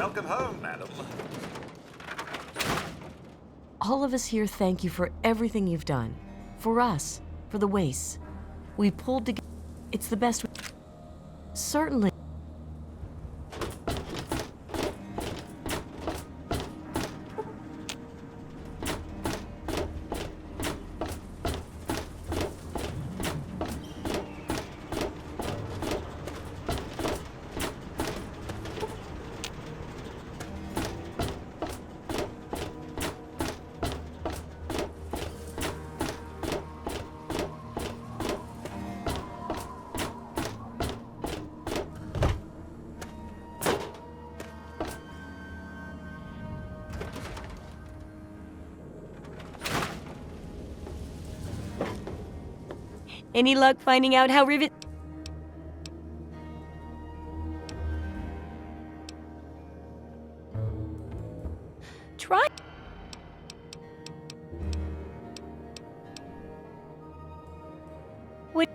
Welcome home, madam. All of us here thank you for everything you've done. For us, for the wastes. We pulled together. It's the best. Certainly. Any luck finding out how Rivet... Try... What...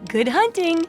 Good hunting!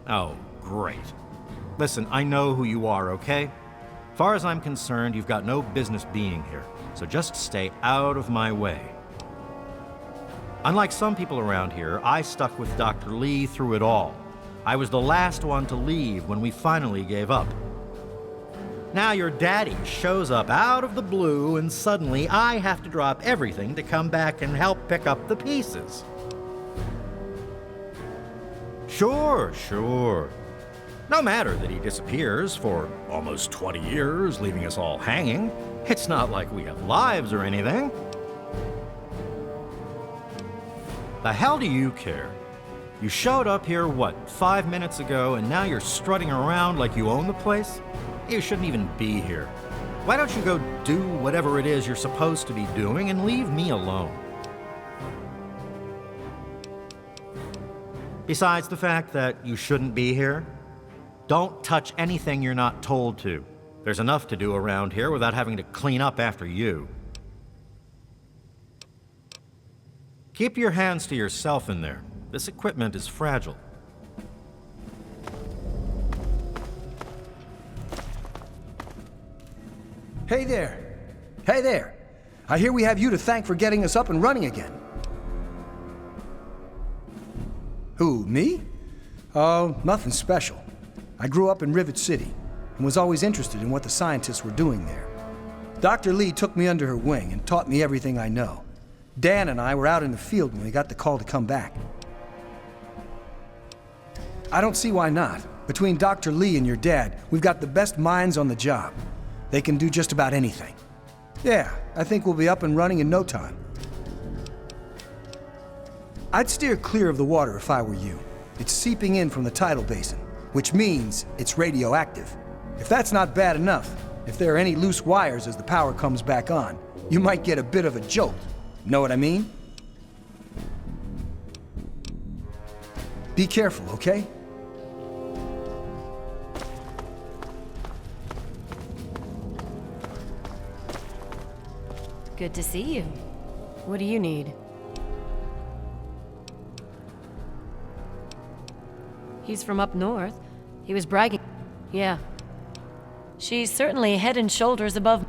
Oh, great. Listen, I know who you are, okay? Far as I'm concerned, you've got no business being here, so just stay out of my way. Unlike some people around here, I stuck with Dr. Lee through it all. I was the last one to leave when we finally gave up. Now your daddy shows up out of the blue and suddenly I have to drop everything to come back and help pick up the pieces. Sure. No matter that he disappears for almost 20 years, leaving us all hanging. It's not like we have lives or anything. The hell do you care? You showed up here, what, 5 minutes ago, and now you're strutting around like you own the place? You shouldn't even be here. Why don't you go do whatever it is you're supposed to be doing and leave me alone? Besides the fact that you shouldn't be here, don't touch anything you're not told to. There's enough to do around here without having to clean up after you. Keep your hands to yourself in there. This equipment is fragile. Hey there. Hey there. I hear we have you to thank for getting us up and running again. Who, me? Oh, nothing special. I grew up in Rivet City and was always interested in what the scientists were doing there. Dr. Lee took me under her wing and taught me everything I know. Dan and I were out in the field when we got the call to come back. I don't see why not. Between Dr. Lee and your dad, we've got the best minds on the job. They can do just about anything. Yeah, I think we'll be up and running in no time. I'd steer clear of the water if I were you. It's seeping in from the tidal basin, which means it's radioactive. If that's not bad enough, if there are any loose wires as the power comes back on, you might get a bit of a jolt. Know what I mean? Be careful, okay? Good to see you. What do you need? He's from up north. He was bragging. Yeah. She's certainly head and shoulders above.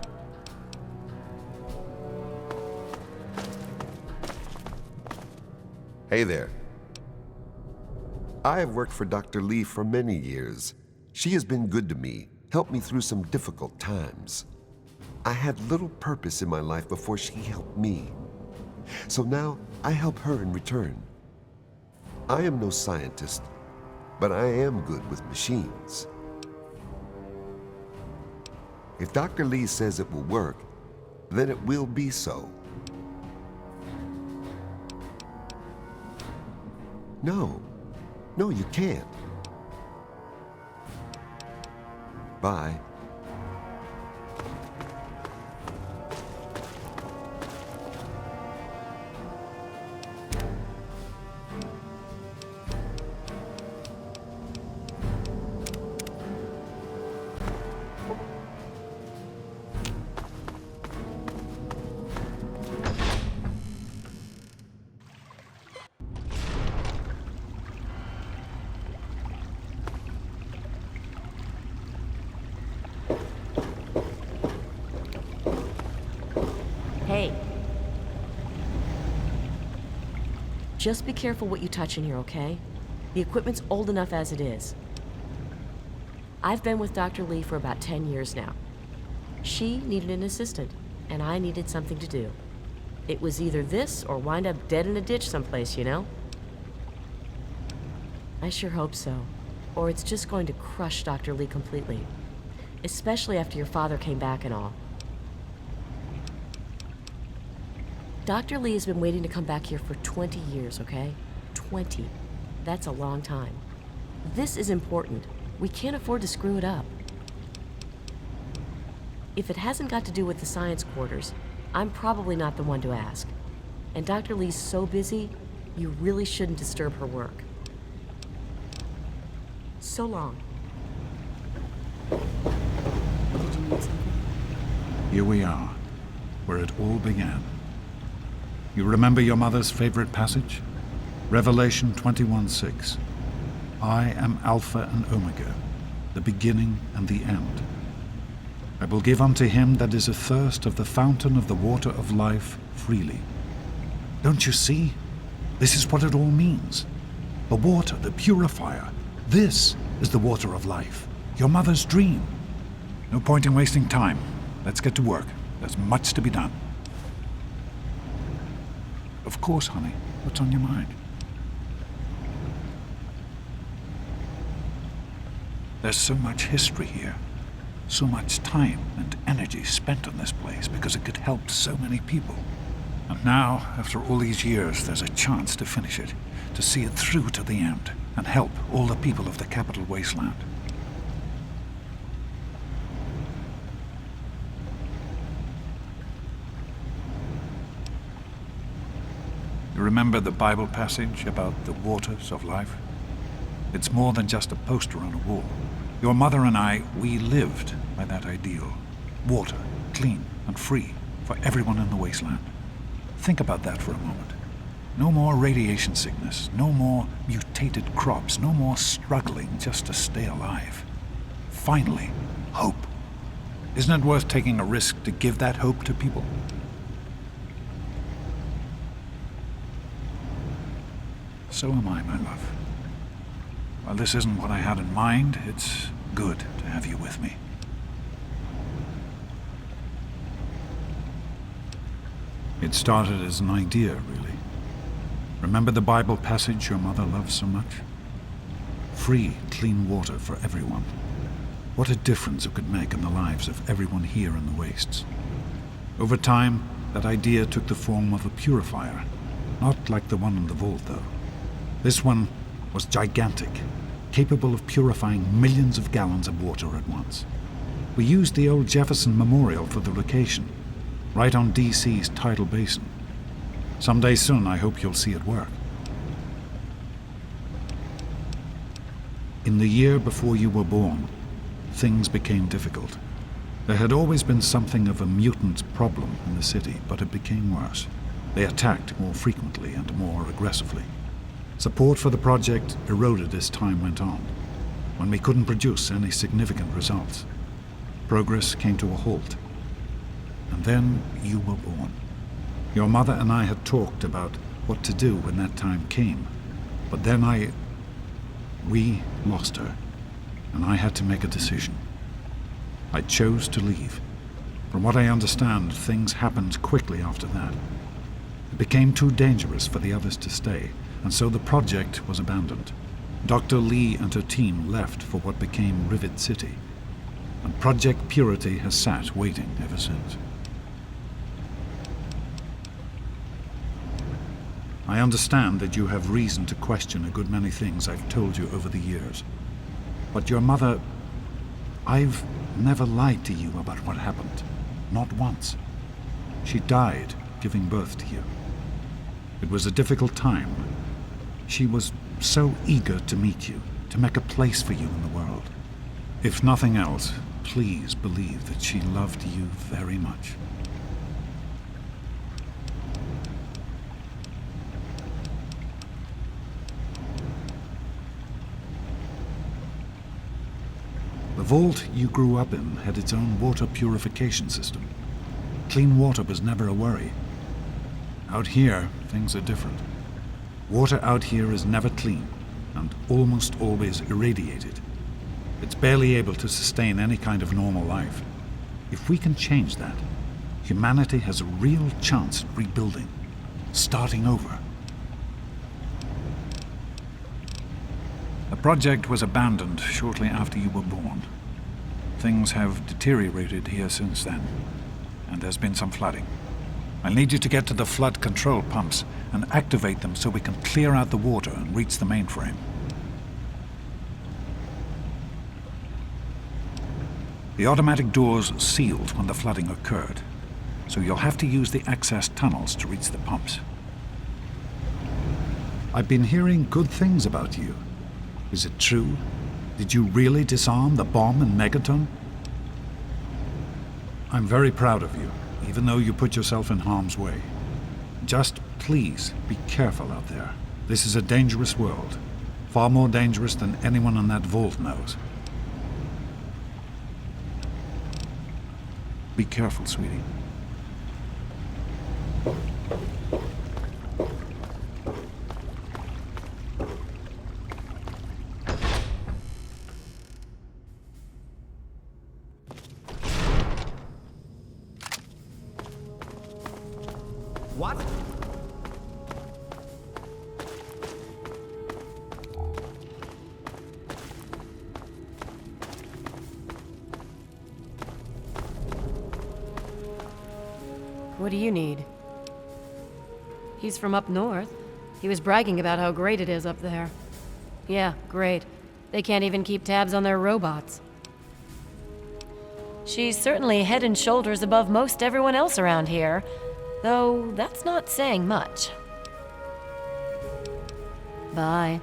Hey there. I have worked for Dr. Lee for many years. She has been good to me, helped me through some difficult times. I had little purpose in my life before she helped me. So now I help her in return. I am no scientist, but I am good with machines. If Dr. Lee says it will work, then it will be so. No, you can't. Bye. Hey. Just be careful what you touch in here, okay? The equipment's old enough as it is. I've been with Dr. Lee for about 10 years now. She needed an assistant, and I needed something to do. It was either this or wind up dead in a ditch someplace, you know? I sure hope so. Or it's just going to crush Dr. Lee completely. Especially after your father came back and all. Dr. Lee has been waiting to come back here for 20 years, okay? 20. That's a long time. This is important. We can't afford to screw it up. If it hasn't got to do with the science quarters, I'm probably not the one to ask. And Dr. Lee's so busy, you really shouldn't disturb her work. So long. Did you need something? Here we are, where it all began. You remember your mother's favorite passage? Revelation 21:6. I am Alpha and Omega, the beginning and the end. I will give unto him that is athirst of the fountain of the water of life freely. Don't you see? This is what it all means. The water, the purifier. This is the water of life. Your mother's dream. No point in wasting time. Let's get to work. There's much to be done. Of course, honey. What's on your mind? There's so much history here. So much time and energy spent on this place because it could help so many people. And now, after all these years, there's a chance to finish it, to see it through to the end, and help all the people of the capital wasteland. You remember the Bible passage about the waters of life? It's more than just a poster on a wall. Your mother and I, we lived by that ideal. Water, clean and free for everyone in the wasteland. Think about that for a moment. No more radiation sickness, no more mutated crops, no more struggling just to stay alive. Finally, hope. Isn't it worth taking a risk to give that hope to people? So am I, my love. While this isn't what I had in mind, it's good to have you with me. It started as an idea, really. Remember the Bible passage your mother loves so much? Free, clean water for everyone. What a difference it could make in the lives of everyone here in the wastes. Over time, that idea took the form of a purifier. Not like the one in the vault, though. This one was gigantic, capable of purifying millions of gallons of water at once. We used the old Jefferson Memorial for the location, right on DC's tidal basin. Someday soon, I hope you'll see it work. In the year before you were born, things became difficult. There had always been something of a mutant problem in the city, but it became worse. They attacked more frequently and more aggressively. Support for the project eroded as time went on, when we couldn't produce any significant results. Progress came to a halt. And then you were born. Your mother and I had talked about what to do when that time came, but then we lost her, and I had to make a decision. I chose to leave. From what I understand, things happened quickly after that. It became too dangerous for the others to stay, and so the project was abandoned. Dr. Lee and her team left for what became Rivet City, and Project Purity has sat waiting ever since. I understand that you have reason to question a good many things I've told you over the years. But your mother... I've never lied to you about what happened. Not once. She died giving birth to you. It was a difficult time. She was so eager to meet you, to make a place for you in the world. If nothing else, please believe that she loved you very much. The vault you grew up in had its own water purification system. Clean water was never a worry. Out here, things are different. Water out here is never clean, and almost always irradiated. It's barely able to sustain any kind of normal life. If we can change that, humanity has a real chance at rebuilding, starting over. The project was abandoned shortly after you were born. Things have deteriorated here since then, and there's been some flooding. I'll need you to get to the flood control pumps and activate them so we can clear out the water and reach the mainframe. The automatic doors sealed when the flooding occurred, so you'll have to use the access tunnels to reach the pumps. I've been hearing good things about you. Is it true? Did you really disarm the bomb in Megaton? I'm very proud of you, even though you put yourself in harm's way. Just please be careful out there. This is a dangerous world, far more dangerous than anyone in that vault knows. Be careful, sweetie. What? What do you need? He's from up north. He was bragging about how great it is up there. Yeah, great. They can't even keep tabs on their robots. She's certainly head and shoulders above most everyone else around here, though that's not saying much. Bye.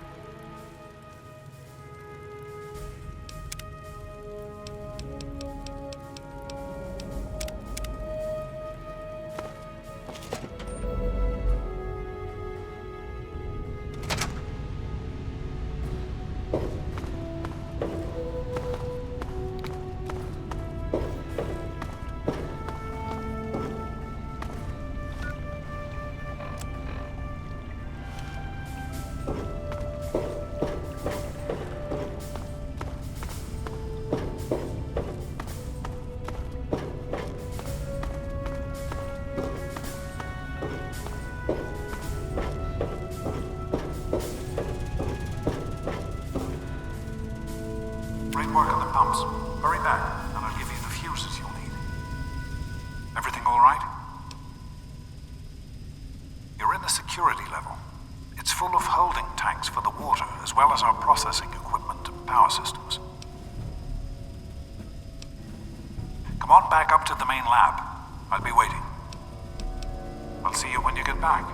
Great work on the pumps. Hurry back, and I'll give you the fuses you'll need. Everything all right? You're in the security level. It's full of holding tanks for the water, as well as our processing equipment and power systems. Come on back up to the main lab. I'll be waiting. I'll see you when you get back.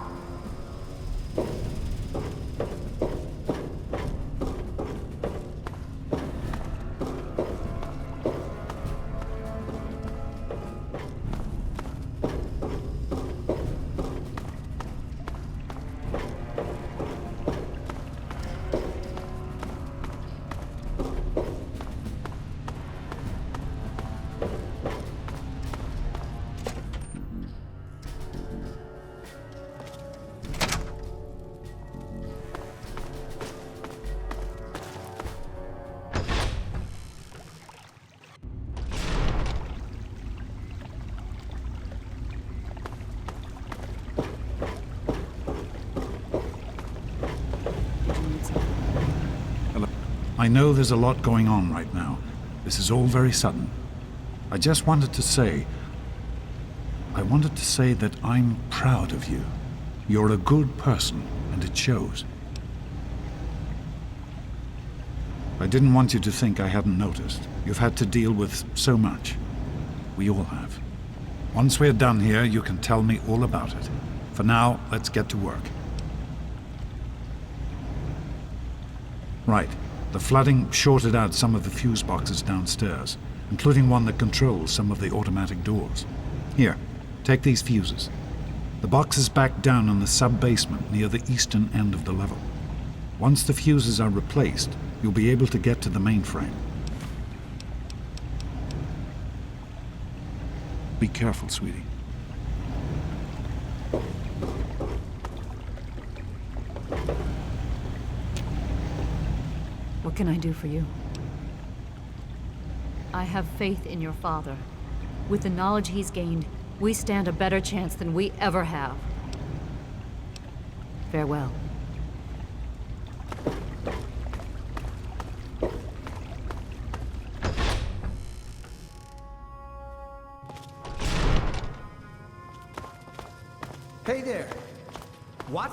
I know there's a lot going on right now. This is all very sudden. I just wanted to say... that I'm proud of you. You're a good person, and it shows. I didn't want you to think I hadn't noticed. You've had to deal with so much. We all have. Once we're done here, you can tell me all about it. For now, let's get to work. Right. The flooding shorted out some of the fuse boxes downstairs, including one that controls some of the automatic doors. Here, take these fuses. The box is back down in the sub-basement near the eastern end of the level. Once the fuses are replaced, you'll be able to get to the mainframe. Be careful, sweetie. What can I do for you? I have faith in your father. With the knowledge he's gained, we stand a better chance than we ever have. Farewell. Hey there. What?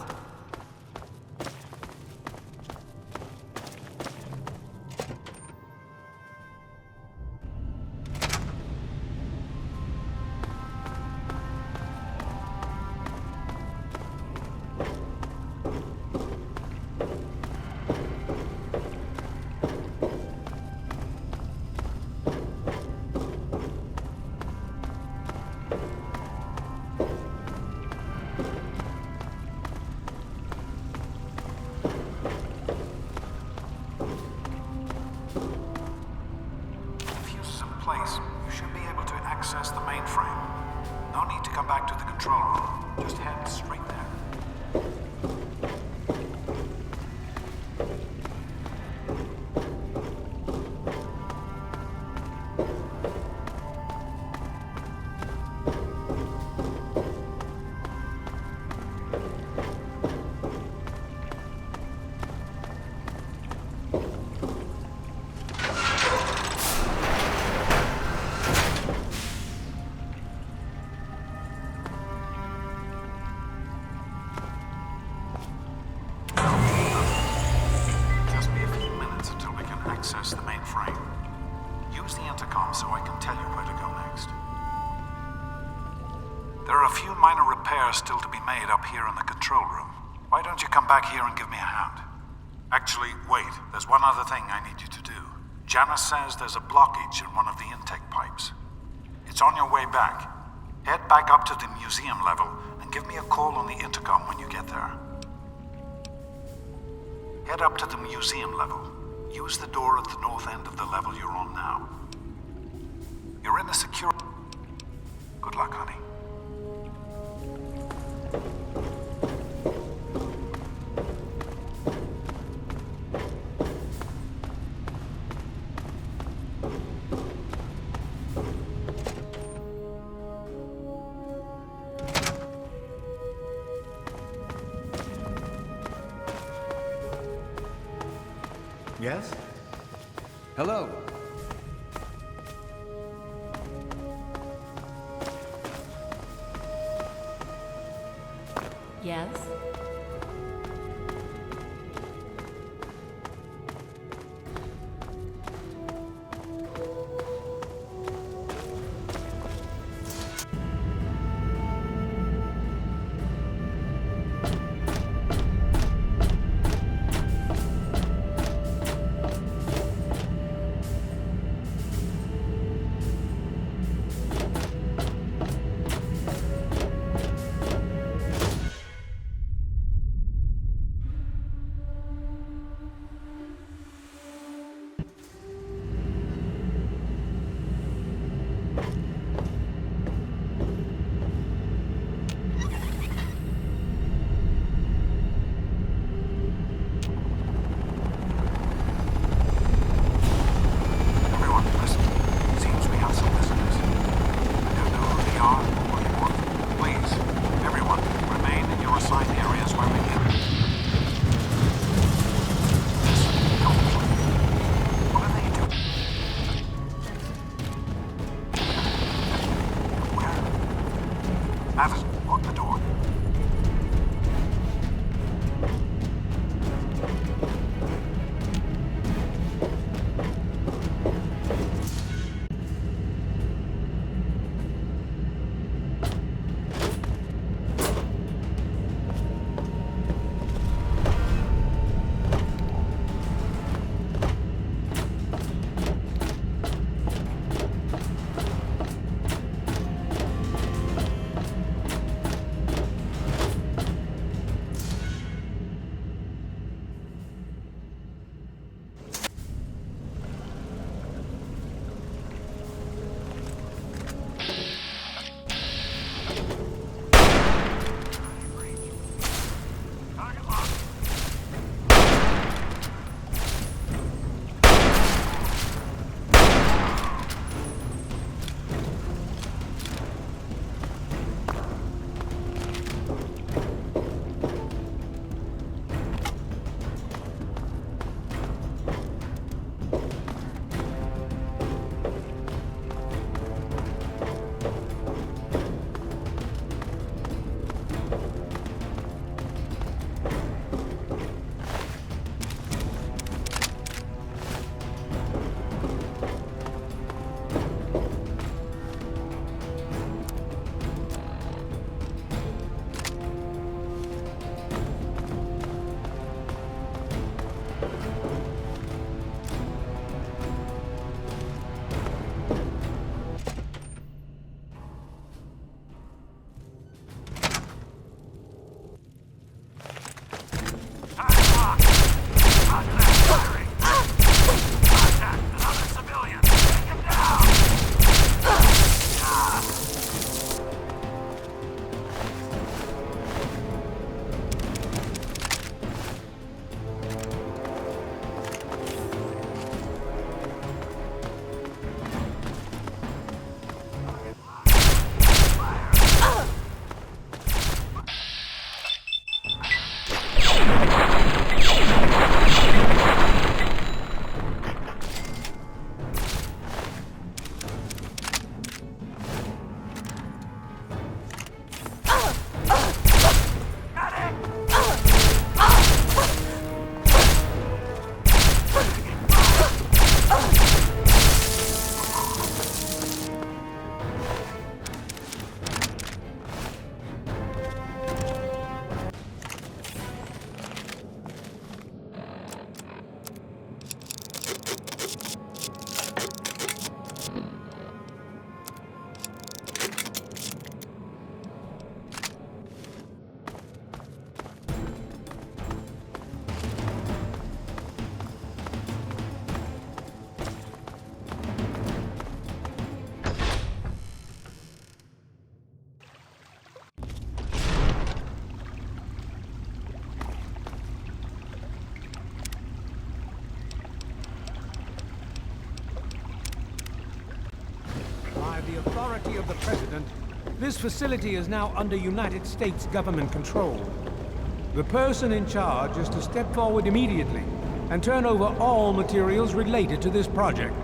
You should be able to access the mainframe. No need to come back to the control room. Just head straight there. Access the mainframe. Use the intercom so I can tell you where to go next. There are a few minor repairs still to be made up here in the control room. Why don't you come back here and give me a hand? Actually, wait, there's one other thing I need you to do. Janice says there's a blockage in one of the intake pipes. It's on your way back. Head back up to the museum level and give me a call on the intercom when you get there. Head up to the museum level. Use the door at the north end of the level you're on now. You're in the secure... Good luck, honey. Yes? Hello. Yes? Everyone, listen. Seems we have some visitors. I don't know who they are or what they want. Please, everyone, remain in your assigned areas where we can. Listen, don't play. What are they doing? Where? Madison, lock the door. the authority of the President, this facility is now under United States government control. The person in charge is to step forward immediately and turn over all materials related to this project.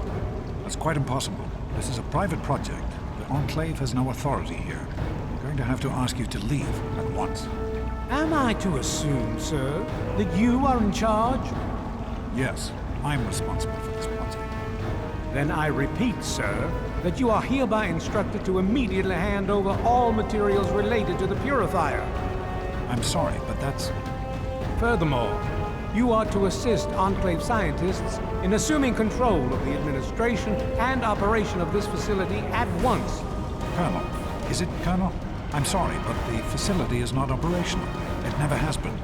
That's quite impossible. This is a private project. The Enclave has no authority here. I'm going to have to ask you to leave at once. Am I to assume, sir, that you are in charge? Yes, I'm responsible for this project. Then I repeat, sir, that you are hereby instructed to immediately hand over all materials related to the purifier. I'm sorry, but that's... Furthermore, you are to assist Enclave scientists in assuming control of the administration and operation of this facility at once. Colonel. Is it, Colonel? I'm sorry, but the facility is not operational. It never has been.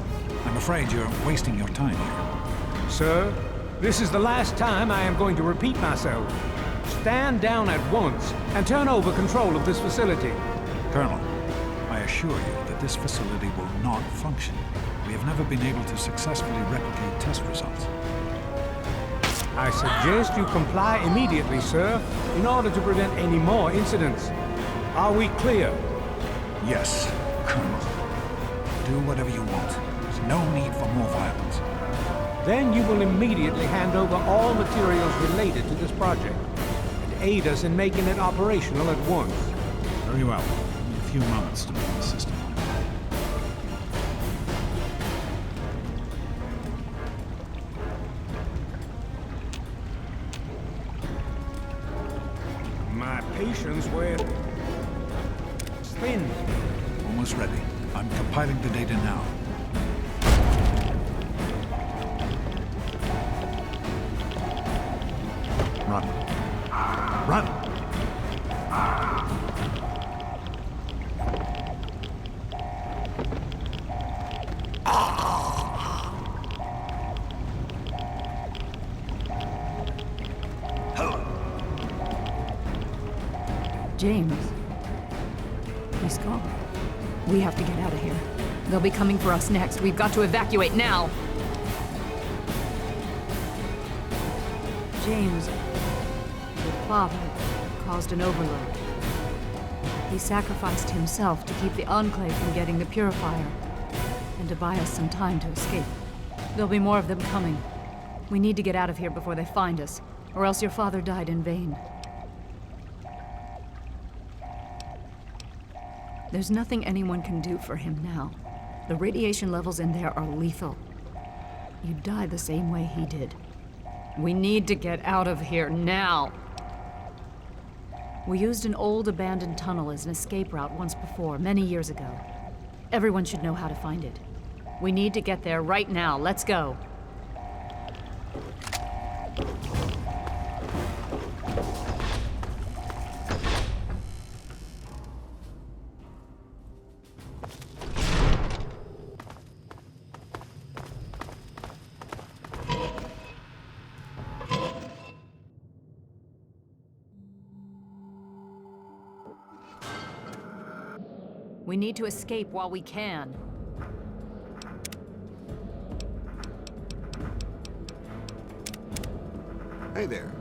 I'm afraid you're wasting your time here. Sir, this is the last time I am going to repeat myself. Stand down at once and turn over control of this facility. Colonel, I assure you that this facility will not function. We have never been able to successfully replicate test results. I suggest you comply immediately, sir, in order to prevent any more incidents. Are we clear? Yes, Colonel. Do whatever you want. There's no need for more violence. Then you will immediately hand over all materials related to this project and aid us in making it operational at once. Very well. Give me a few moments to put the system on. My patience with... spin. Almost ready. I'm compiling the data now. Run. Run! James. He's gone. We have to get out of here. They'll be coming for us next. We've got to evacuate now! James, your father caused an overload. He sacrificed himself to keep the Enclave from getting the purifier, and to buy us some time to escape. There'll be more of them coming. We need to get out of here before they find us, or else your father died in vain. There's nothing anyone can do for him now. The radiation levels in there are lethal. You'd die the same way he did. We need to get out of here now. We used an old abandoned tunnel as an escape route once before, many years ago. Everyone should know how to find it. We need to get there right now. Let's go. We need to escape while we can. Hey there.